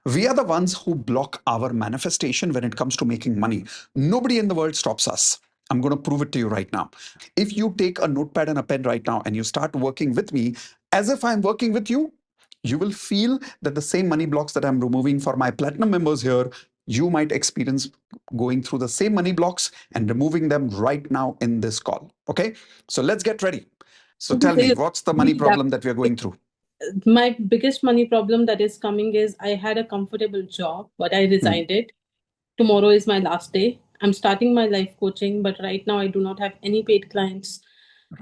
We are the ones who block our manifestation when it comes to making money. Nobody in the world stops us. I'm going to prove it to you right now. If you take a notepad and a pen right now and you start working with me as if I'm working with you, you will feel that the same money blocks that I'm removing for my platinum members here, you might experience going through the same money blocks and removing them right now in this call. Okay? So let's get ready. So To tell tell me, you, what's the money problem that we're going through? my biggest money problem that is coming is I had a comfortable job, but I Hmm, resigned it. Tomorrow is my last day. I'm starting my life coaching, but right now I do not have any paid clients.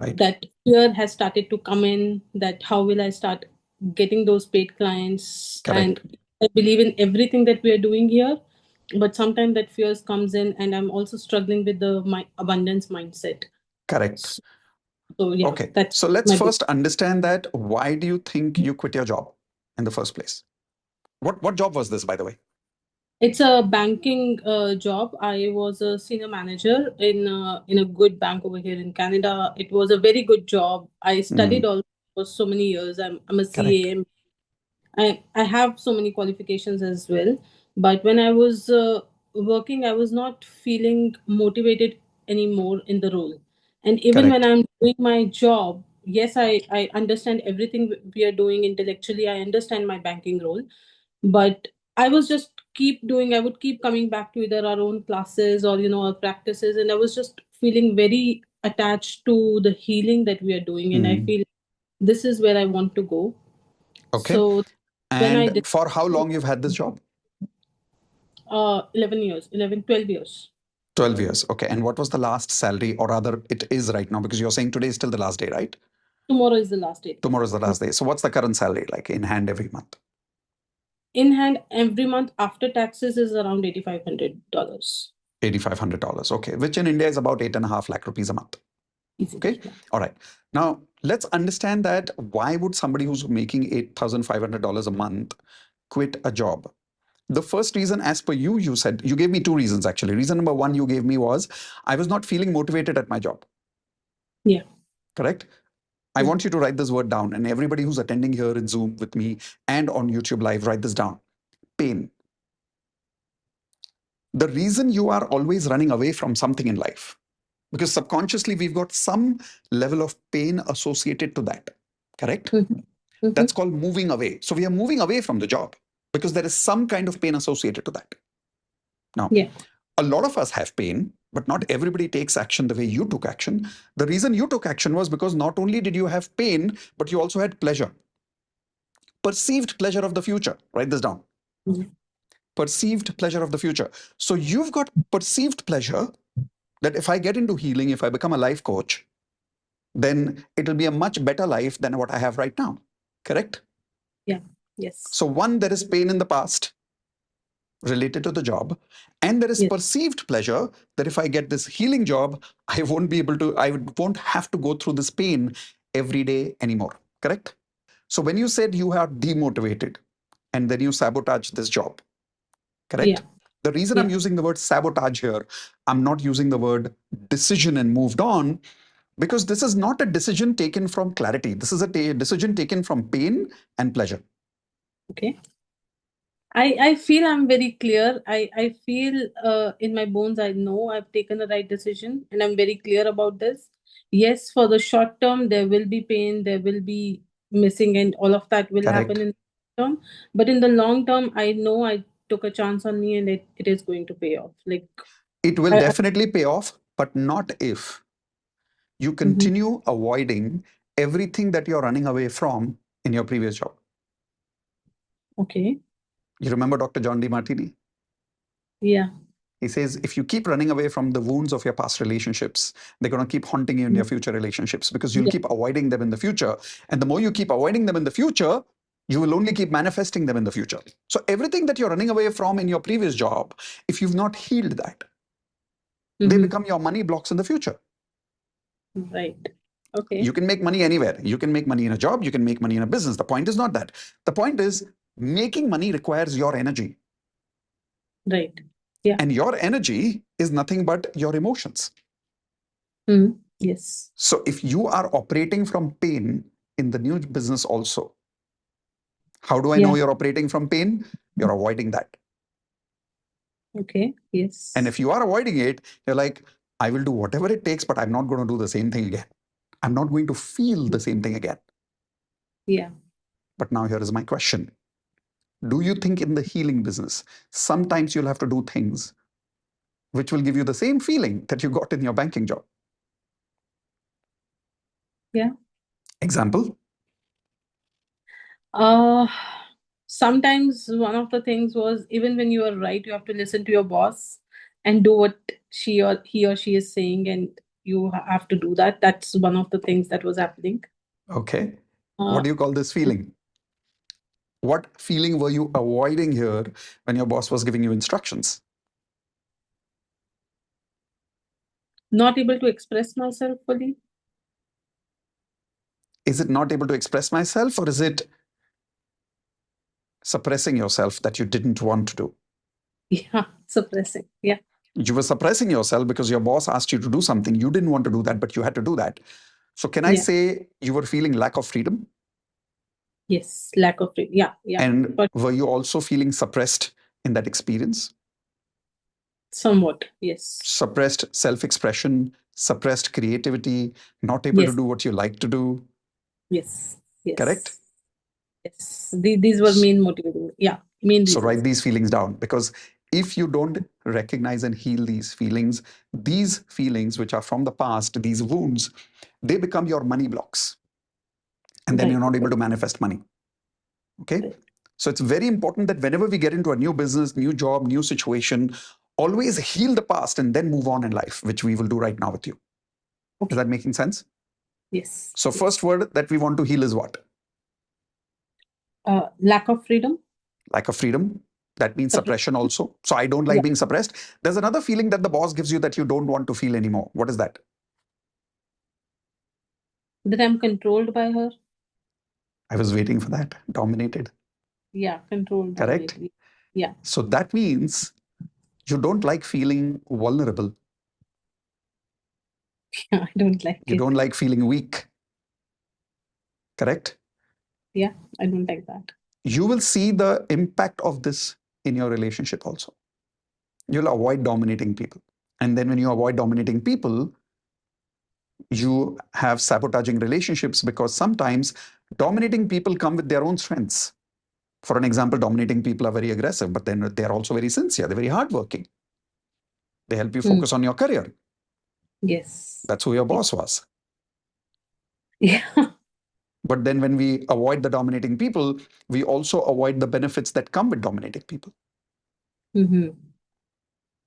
right? That fear has started to come in, that how will I start getting those paid clients? Correct. And I believe in everything that we are doing here, but sometimes that fears comes in, and I'm also struggling with the my abundance mindset. Correct. So yeah, Okay. that's So let's my big. first understand that why do you think you quit your job in the first place? What job was this, by the way? It's a banking job. I was a senior manager in a good bank over here in Canada. It was a very good job. I studied Hmm, all for so many years. I'm a correct. CA. I have so many qualifications as well. But when I was working, I was not feeling motivated anymore in the role. And even when Correct. I'm doing my job, yes, I understand everything we are doing intellectually. I understand my banking role, but I was just keep doing. I would keep coming back to either our own classes or our practices, and I was just feeling very attached to the healing that we are doing, and I Hmm, feel this is where I want to go. okay. So when I And did for how long you've had this job? 11 years, 11, 12 years. 12 years. Okay. And what was the last salary, or rather, it is right now because you're saying today is still the last day, right? Tomorrow is the last date. Tomorrow is the last day. So what's the current salary like in hand every month? In hand, every month after taxes is around $8,500. $8,500. Okay. Which in India is about 8.5 lakh rupees a month. Easily, Okay. yeah. All right. Now, let's understand that why would somebody who's making $8,500 a month quit a job? The first reason, as per you, you said, you gave me two reasons actually. Reason number one you gave me was I was not feeling motivated at my job. Yeah, Correct? I yeah. want you to write this word down, and everybody who's attending here in Zoom with me and on YouTube Live, write this down. Pain. The reason you are always running away from something in life, because subconsciously we've got some level of pain associated to that. Correct? Mm-hmm. Mm-hmm. That's called moving away. So we are moving away from the job because there is some kind of pain associated to that. Now, Yeah, a lot of us have pain, but not everybody takes action the way you took action. The reason you took action was because not only did you have pain, but you also had pleasure, perceived pleasure of the future. Write this down. mhm. Perceived pleasure of the future. So you've got perceived pleasure that if I get into healing, if I become a life coach, then it'll be a much better life than what I have right now. Correct? Yeah, yes, So, one, there is pain in the past related to the job, and there is yes. perceived pleasure that if I get this healing job, I won't be able to, I won't have to go through this pain every day anymore. Correct? So, when you said you are demotivated and then you sabotage this job, Yeah, correct? The reason I'm yeah. using the word sabotage here, I'm not using the word decision and moved on because this is not a decision taken from clarity. This is a decision taken from pain and pleasure. Okay. I feel I'm very clear. I feel in my bones, I know I've taken the right decision and I'm very clear about this. Yes, for the short term, there will be pain, there will be missing, and all of that will happen Correct. in the short term. But in the long term, I know I took a chance on me and it is going to pay off. Like, It will I definitely pay off, but not if you Mhm. continue avoiding everything that you're running away from in your previous job. Okay. You remember Dr. John D. Martini? Yeah. He says, if you keep running away from the wounds of your past relationships, they're going to keep haunting you in your Mhm. future relationships because you'll Yeah. keep avoiding them in the future. And the more you keep avoiding them in the future, you will only keep manifesting them in the future. So everything that you're running away from in your previous job, if you've not healed that, they Hmm. become your money blocks in the future. Right. Okay. You can make money anywhere. You can make money in a job, you can make money in a business. The point is not that. The point is making money requires your energy. Right. Yeah. And your energy is nothing but your emotions. Mhm. Yes. So if you are operating from pain in the new business also, How do I know Yeah. you're operating from pain? You're avoiding that. Okay. And Yes. if you are avoiding it, you're like, I will do whatever it takes, but I'm not going to do the same thing again. I'm not going to feel the same thing again. Yeah. But now here is my question. Do you think in the healing business, sometimes you'll have to do things which will give you the same feeling that you got in your banking job? Yeah. Example? Uh, Sometimes one of the things was, even when you are right, you have to listen to your boss and do what he or she is saying, and you have to do that. That's one of the things that was happening. Okay. What Uh, do you call this feeling? What feeling were you avoiding here when your boss was giving you instructions? Not able to express myself fully. Is it not able to express myself, or is it suppressing yourself that you didn't want to do? Yeah, suppressing. Yeah. You were suppressing yourself because your boss asked you to do something. You didn't want to do that, but you had to do that. So, can I Yeah. say you were feeling lack of freedom? Yes. Lack of freedom. Yeah. Yeah. And But were you also feeling suppressed in that experience? somewhat. Yes. Suppressed self expression, suppressed creativity, not able to Yes. do what you like to do, Yes. correct? Yes. Yes. These were main motivating. Yeah. Main So, reasons. write these feelings down, because if you don't recognize and heal these feelings which are from the past, these wounds, they become your money blocks. And then you're Right. not able to manifest money. Okay. Right. So it's very important that whenever we get into a new business, new job, new situation, always heal the past and then move on in life, which we will do right now with you. Is Okay. that making sense? Yes. So, first Yes. word that we want to heal is what? Lack of freedom. Lack of freedom. That means Suppression. suppression also. So, I don't like Yeah. being suppressed. There's another feeling that the boss gives you that you don't want to feel anymore. What is that? That I'm controlled by her. I was waiting for that. Dominated. Yeah. Controlled, Correct? dominated. Yeah. So, that means you don't like feeling vulnerable. Yeah. I don't like You don't it. like feeling weak. Correct? Yeah. I don't like that. You will see the impact of this in your relationship also. You'll avoid dominating people. And then when you avoid dominating people, you have sabotaging relationships, because sometimes dominating people come with their own strengths. For an example, dominating people are very aggressive, but then they're also very sincere. They're very hardworking. They help you Hmm. focus on your career. Yes. That's who your Yeah. boss was. Yeah. But then when we avoid the dominating people, we also avoid the benefits that come with dominating people. Mm-hmm.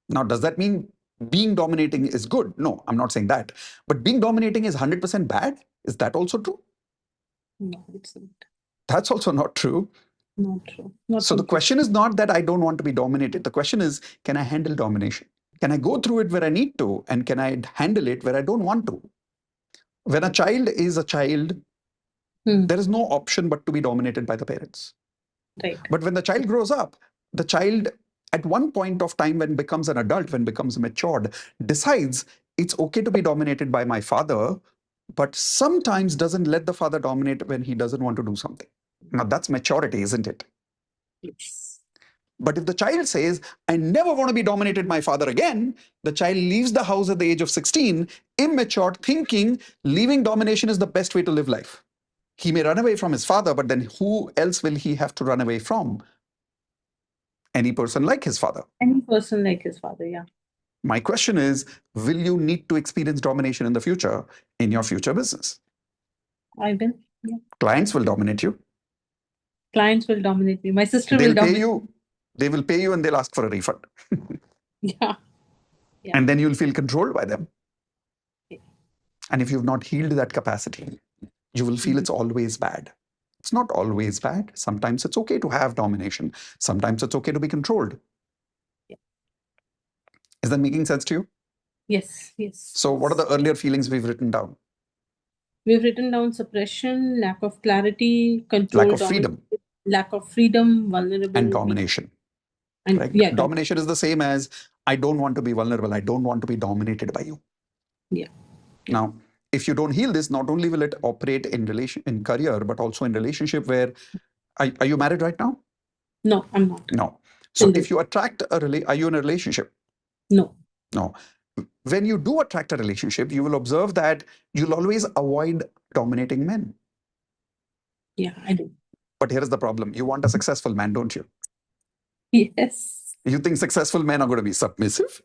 Now, does that mean being dominating is good? No, I'm not saying that. But being dominating is 100% bad? Is that also true? No, it's not. That's also not true. Not true. Not So the completely. question is not that I don't want to be dominated. The question is, can I handle domination? Can I go through it where I need to? And can I handle it where I don't want to? When a child is a child, Hmm. there is no option but to be dominated by the parents. Right. But when the child grows up, the child at one point of time, when becomes an adult, when becomes matured, decides it's okay to be dominated by my father, but sometimes doesn't let the father dominate when he doesn't want to do something. Now that's maturity, isn't it? Yes. But if the child says, I never want to be dominated by my father again, the child leaves the house at the age of 16, immature, thinking leaving domination is the best way to live life. He may run away from his father, but then who else will he have to run away from? Any person like his father. Any person like his father. Yeah. My question is, will you need to experience domination in the future in your future business? I will. Yeah. Clients will dominate you. Clients will dominate me. My sister will They'll pay dominate. you. They will pay you and they'll ask for a refund. Yeah. Yeah. And then you'll feel controlled by them. And if you've not healed that capacity, you will feel Mhm. it's always bad. It's not always bad. Sometimes it's okay to have domination. Sometimes it's okay to be controlled. Yeah. Is that making sense to you? Yes. Yes. So, what are the earlier feelings we've written down? We've written down suppression, lack of clarity, Lack control, of dominance, freedom lack of freedom, and vulnerability, domination. and Correct? yeah, Domination is the same as I don't want to be vulnerable. I don't want to be dominated by you. yeah, yeah, Now, if you don't heal this, not only will it operate in relation in career, but also in relationship, where Are you married right now? No, I'm not. No. So Single. if you attract are you in a relationship? No. No. When you do attract a relationship, you will observe that you'll always avoid dominating men. Yeah, I do. But here is the problem. You want a successful man, don't you? Yes. You think successful men are going to be submissive?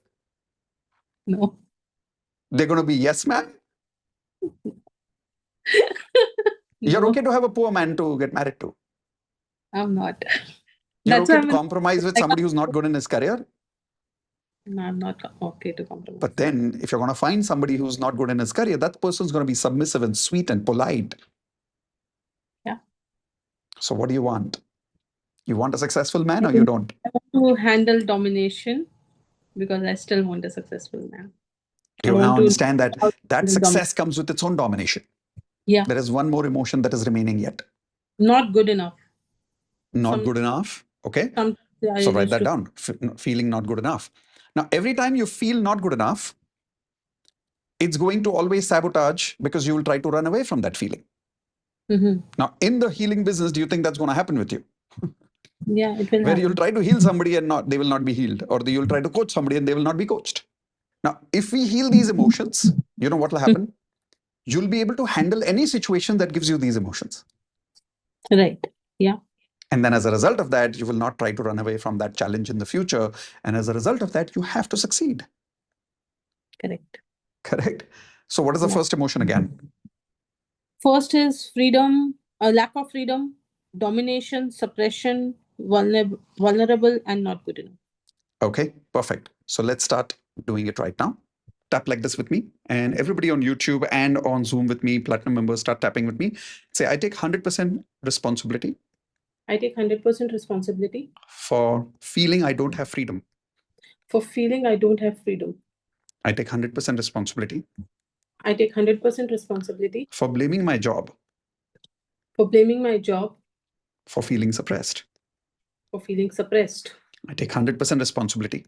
No. They're going to be yes man? You're okay No, to have a poor man to get married to. I'm not. You're That's okay why to compromise with like, somebody who's not good in his career. no, I'm not okay to compromise. But then, if you're going to find somebody who's not good in his career, that person's going to be submissive and sweet and polite. Yeah. So, what do you want? You want a successful man I or you think don't? I want to handle domination because I still want a successful man. I You want now to understand that that handle domination. success comes with its own domination. Yeah. There is one more emotion that is remaining yet. Not good enough. Not Some good enough. Okay. sometimes I So, write used that to. down. Feeling not good enough. Now, every time you feel not good enough, it's going to always sabotage because you will try to run away from that feeling. Mm-hmm. Now, in the healing business, do you think that's going to happen with you? Yeah, it will Where you'll happen. try to heal somebody and not they will not be healed, or you'll try to coach somebody and they will not be coached. Now, if we heal these emotions, you know what will happen? You'll be able to handle any situation that gives you these emotions. Right. Yeah. And then as a result of that, you will not try to run away from that challenge in the future. And as a result of that, you have to succeed. Correct. Correct? So, what is the Yeah. first emotion again? First is freedom, a lack of freedom, domination, suppression, vulnerable, and not good enough. Okay, perfect. So, let's start doing it right now. Tap like this with me, and everybody on YouTube and on Zoom with me, platinum members, start tapping with me. Say, I take 100% responsibility I take 100% responsibility for feeling I don't have freedom. for feeling I don't have freedom. I take 100% responsibility I take 100% responsibility for blaming my job for blaming my job for feeling suppressed. for feeling suppressed. I take 100% responsibility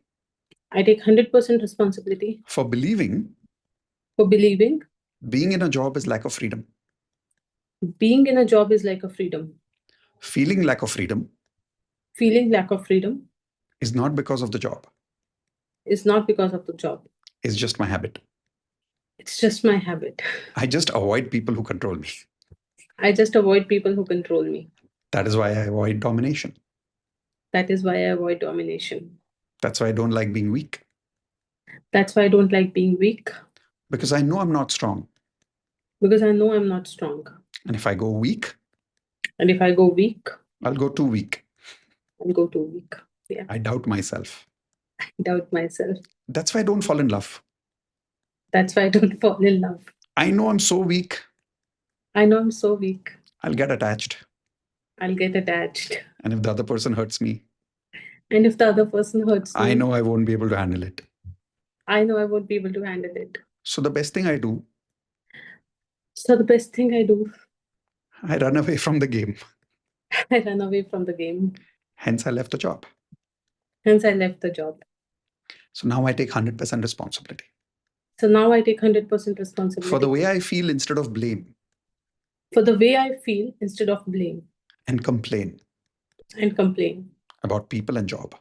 I take 100% responsibility for believing for believing being in a job is lack of freedom. being in a job is like a freedom. Feeling lack of freedom Feeling lack of freedom is not because of the job, is not because of the job. it's just my habit. It's just my habit. I just avoid people who control me. I just avoid people who control me. That is why I avoid domination. That is why I avoid domination. That's why I don't like being weak, That's why I don't like being weak because I know I'm not strong. because I know I'm not strong. And if I go weak, And if I go weak, I'll go too weak. I'll go too weak. Yeah. I doubt myself. Doubt myself. That's why I don't fall in love. That's why I don't fall in love. I know I'm so weak, I know I'm so weak. I'll get attached. I'll get attached. And if the other person hurts me, And if the other person hurts I me, know I won't be able to handle it. I know I won't be able to handle it. So the best thing I do, So the best thing I do, I run away from the game. I run away from the game. Hence, I left the job. Hence, I left the job. So now I take 100% responsibility So now I take 100% for responsibility the way I feel instead of blame for the way I feel instead of blame and complain and complain about people and job.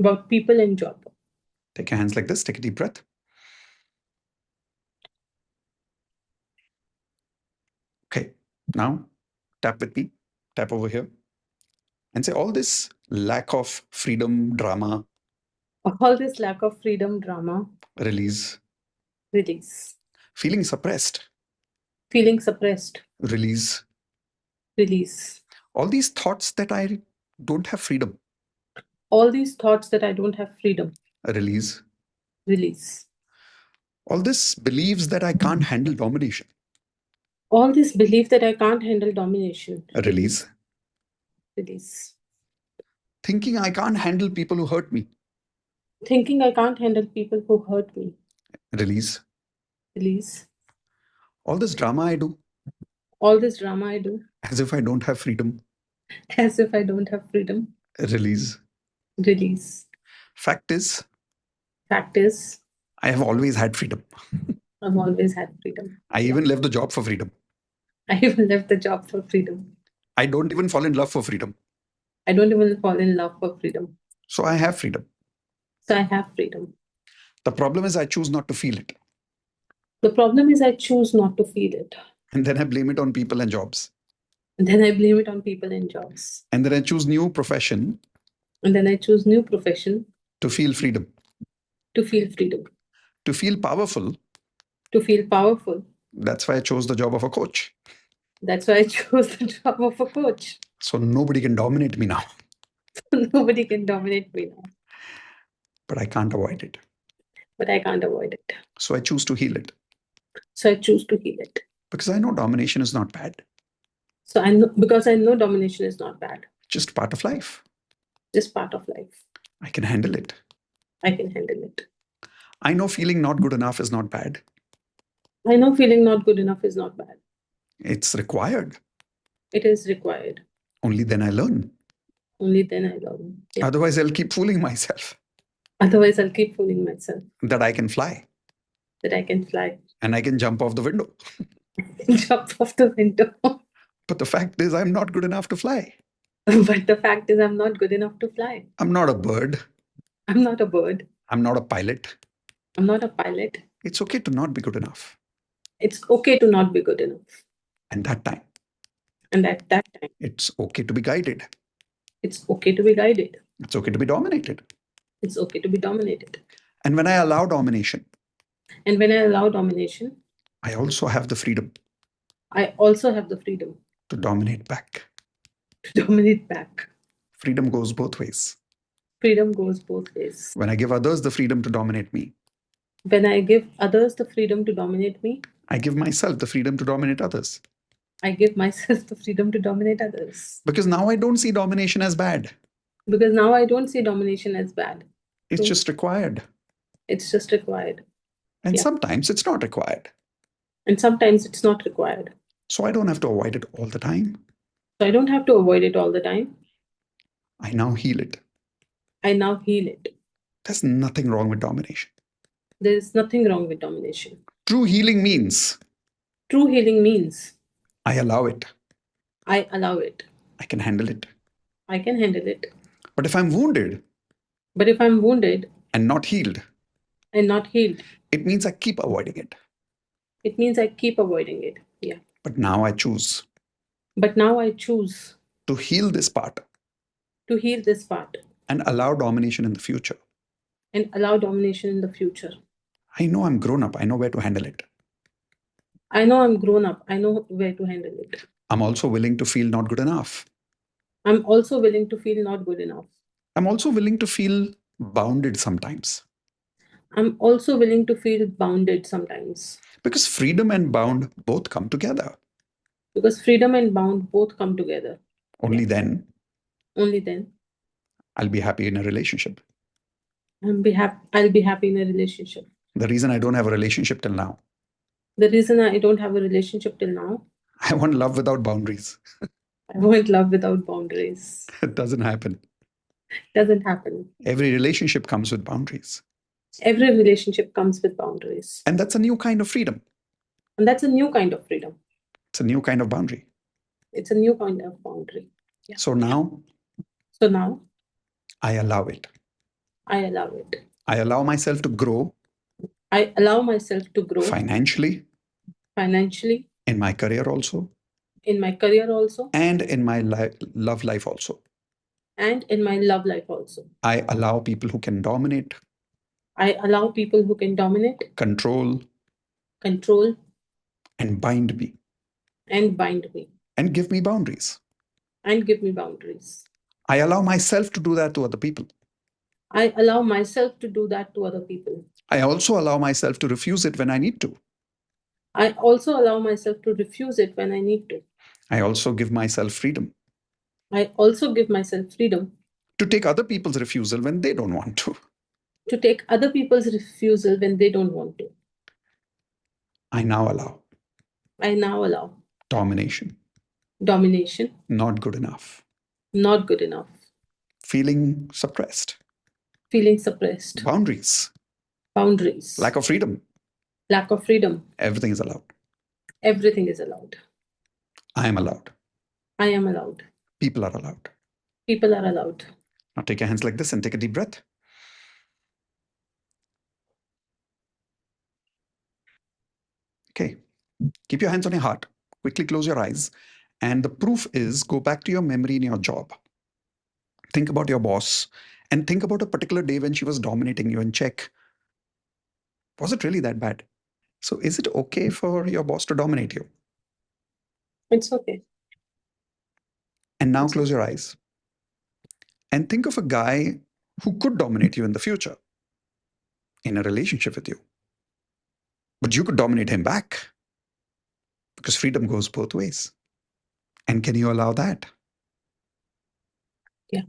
about people and job. Take your hands like this, take a deep breath. Okay, now tap with me, tap over here, and say all this lack of freedom, drama, All this lack of freedom, drama, release. release. Feeling suppressed, Feeling suppressed, release. release. All these thoughts that I don't have freedom, All these thoughts that I don't have freedom, release. release. All this beliefs that I can't handle domination, All this belief that I can't handle domination, release. release. Release. Thinking I can't handle people who hurt me, Thinking I can't handle people who hurt me, release. release. All this drama I do All this drama I do, as if I don't have freedom, as if I don't have freedom, release. release. Fact is, Fact is, I have always had freedom. I've always had freedom. I Yeah. even left the job for freedom. I even left the job for freedom. I don't even fall in love for freedom. I don't even fall in love for freedom. So I have freedom. So I have freedom. The problem is I choose not to feel it. The problem is I choose not to feel it. And then I blame it on people and jobs. And then I blame it on people and jobs. And then I choose new profession And then I choose new profession to feel freedom, to feel freedom, to feel powerful. to feel powerful. That's why I chose the job of a coach. That's why I chose the job of a coach. So nobody can dominate me now, Nobody can dominate me now, but I can't avoid it. but I can't avoid it. So I choose to heal it So I choose to heal it. because I know domination is not bad, So I know, because I know domination is not bad, just part of life. just part of life. I can handle it. I can handle it. I know feeling not good enough is not bad. I know feeling not good enough is not bad. It's required. It is required. Only then I learn. Only then I learn. Yeah. Otherwise, I'll keep fooling myself Otherwise, I'll keep fooling myself that I can fly that I can fly and I can jump off the window. and jump off the window. But the fact is, I'm not good enough to fly. But the fact is, I'm not good enough to fly. I'm not a bird. I'm not a bird. I'm not a pilot. I'm not a pilot. It's okay to not be good enough. It's okay to not be good enough. And that time, And at that time, it's okay to be guided. it's okay to be guided. It's okay to be dominated. It's okay to be dominated. And when I allow domination, And when I allow domination, I also have the freedom I also have the freedom to dominate back. to dominate back. Freedom goes both ways. Freedom goes both ways. When I give others the freedom to dominate me, When I give others the freedom to dominate me, I give myself the freedom to dominate others. I give myself the freedom to dominate others. Because now I don't see domination as bad. Because now I don't see domination as bad. It's So just required. it's just required. And Yeah. sometimes it's not required. And sometimes it's not required. So I don't have to avoid it all the time. So I don't have to avoid it all the time. I now heal it. I now heal it. There's nothing wrong with domination. There is nothing wrong with domination. True healing means True healing means I allow it. I allow it. I can handle it. I can handle it. But if I'm wounded But if I'm wounded and not healed, and not healed, it means I keep avoiding it. it means I keep avoiding it. Yeah. But now I choose But now I choose to heal this part to heal this part and allow domination in the future. and allow domination in the future. I know I'm grown up. I know where to handle it. I know I'm grown up. I know where to handle it. I'm also willing to feel not good enough. I'm also willing to feel not good enough. I'm also willing to feel bounded sometimes. I'm also willing to feel bounded sometimes. Because freedom and bound both come together. Because freedom and bound both come together. Only then Only then I'll be happy in a relationship. I'll be happy in a relationship. The reason I don't have a relationship till now, The reason I don't have a relationship till now, I want love without boundaries. I want love without boundaries. It doesn't happen. Doesn't happen. Every relationship comes with boundaries. Every relationship comes with boundaries. And that's a new kind of freedom. And that's a new kind of freedom. It's a new kind of boundary. It's a new kind of boundary. Yeah. So now So now I allow it. I allow it. I allow myself to grow I allow myself to grow financially, financially, in my career also, in my career also, and in my love life also. and in my love life also. I allow people who can dominate, I allow people who can dominate, control, control, and bind me, and bind me, and give me boundaries. and give me boundaries. I allow myself to do that to other people. I allow myself to do that to other people. I also allow myself to refuse it when I need to. I also allow myself to refuse it when I need to. I also give myself freedom I also give myself freedom to take other people's refusal when they don't want to take other people's refusal when they don't want to. I now allow I now allow domination, domination, not good enough, not good enough, feeling suppressed, feeling suppressed, boundaries, boundaries, lack of freedom. lack of freedom. Everything is allowed. Everything is allowed. I am allowed. I am allowed. People are allowed. People are allowed. Now take your hands like this and take a deep breath. Okay. Keep your hands on your heart. Quickly close your eyes. And the proof is go back to your memory in your job. Think about your boss and think about a particular day when she was dominating you and check, was it really that bad? So is it okay for your boss to dominate you? It's okay. And now It's close your eyes and think of a guy who could dominate you in the future in a relationship with you. But you could dominate him back because freedom goes both ways. And can you allow that? Yeah.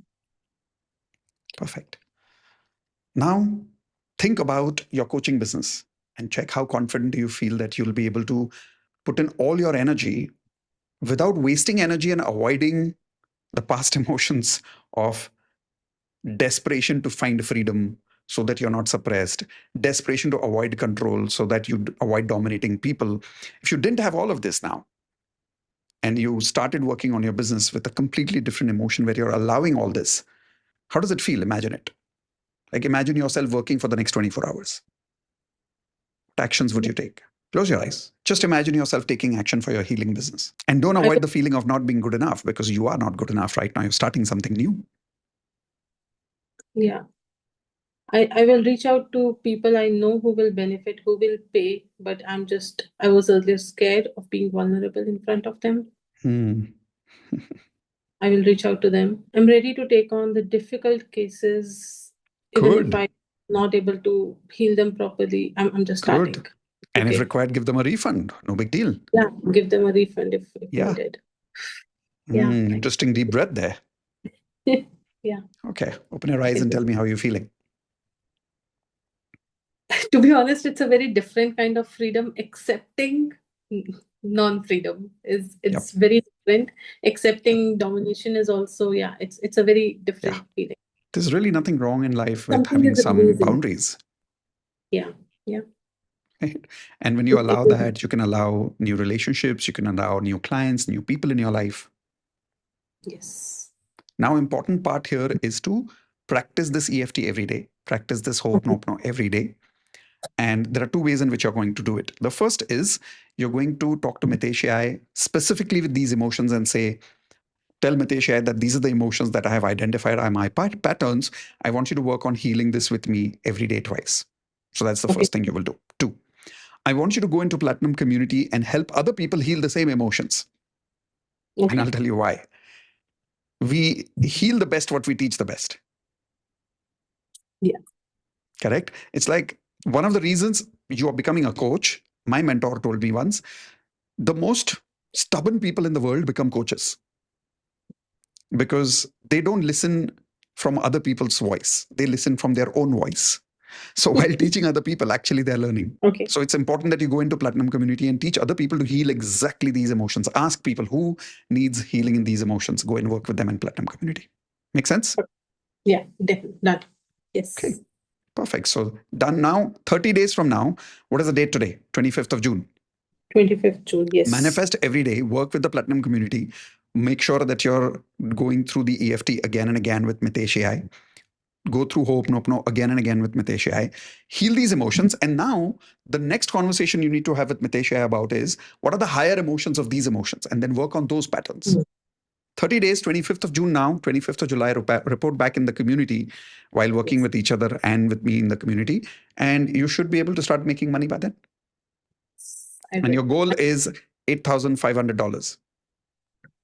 Perfect. Now think about your coaching business and check how confident do you feel that you'll be able to put in all your energy without wasting energy and avoiding the past emotions of desperation to find freedom so that you're not suppressed, desperation to avoid control so that you avoid dominating people. If you didn't have all of this now, and you started working on your business with a completely different emotion where you're allowing all this, how does it feel? Imagine it. Like imagine yourself working for the next 24 hours. What actions would you take? Close your eyes. Just imagine yourself taking action for your healing business. And don't I avoid will, the feeling of not being good enough because you are not good enough right now. You're starting something new. yeah. I will reach out to people I know who will benefit, who will pay, but I was earlier scared of being vulnerable in front of them. Hmm. I will reach out to them. I'm ready to take on the difficult cases, even if Good. I'm not able to heal them properly. I'm just starting. Good. And if Okay. required, give them a refund. No big deal. Yeah. Give them a refund if Yeah. needed. Yeah. Interesting deep breath there. Yeah. Okay. Open your eyes and tell me how you're feeling. To be honest, it's a very different kind of freedom. Accepting non-freedom is Yep. it's very different. Accepting domination is also, yeah, it's a very Yeah. different feeling. There's really nothing wrong in life with Something having is some releasing. boundaries. Yeah. Yeah. Right? And when you It allow is. that, you can allow new relationships, you can allow new clients, new people in your life. Yes. Now, important part here is to practice this EFT every day, practice this Okay. Ho'oponopono every day. And there are two ways in which you're going to do it. The first is you're going to talk to Mitesh AI specifically with these emotions and say, tell Mitesh AI that these are the emotions that I have identified are my patterns. I want you to work on healing this with me every day twice. So that's the Okay. first thing you will do. Two, I want you to go into Platinum community and help other people heal the same emotions. And Okay. I'll tell you why. We heal the best what we teach the best. Yeah. Correct? It's like one of the reasons you are becoming a coach. My mentor told me once the most stubborn people in the world become coaches because they don't listen from other people's voice, they listen from their own voice. So while teaching other people, actually they're learning. Okay. So it's important that you go into Platinum community and teach other people to heal exactly these emotions. Ask people who needs healing in these emotions. Go and work with them in Platinum community. Make sense? Yeah, definitely. Done. Okay, Yes. perfect. So done now. 30 days from now, what is the date today? 25th of June. 25th June. Yes. Manifest every day, work with the Platinum community, make sure that you're going through the EFT again and again with Mitesh AI. Go through Ho'oponopono again and again with Mitesh AI. Heal these emotions. And now the next conversation you need to have with Mitesh AI about is what are the higher emotions of these emotions? And then work on those patterns. Mm. 30 days, 25th of June now, 25th of July, report back in the community while working Yes. with each other and with me in the community. And you should be able to start making money by then. I And will. your goal is $8,500.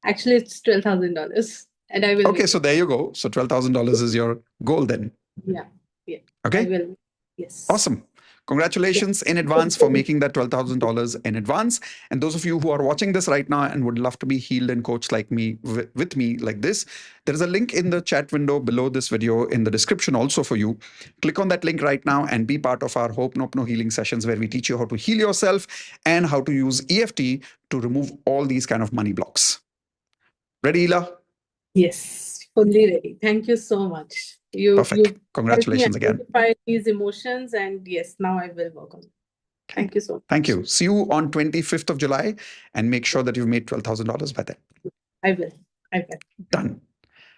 Actually, it's $12,000, and I will Okay, make so it. there you go. So $12,000 is your goal then. Yeah. Yeah. I Okay, will. Yes. awesome. Yeah. Congratulations in advance for making that $12,000 in advance. And those of you who are watching this right now and would love to be healed and coached like me, with me like this, there is a link in the chat window below this video in the description also for you. Click on that link right now and be part of our Hope No healing sessions where we teach you how to heal yourself and how to use EFT to remove all these kind of money blocks. Ready, Ela? Yes. Fully ready. Thank you so much. Perfect. You helped me Congratulations again. identify these emotions, and yes, now I will work on it. Okay. Thank you so Thank much. you. See you on 25th of July and make sure that you've made $12,000 by then. I will. I will. Done.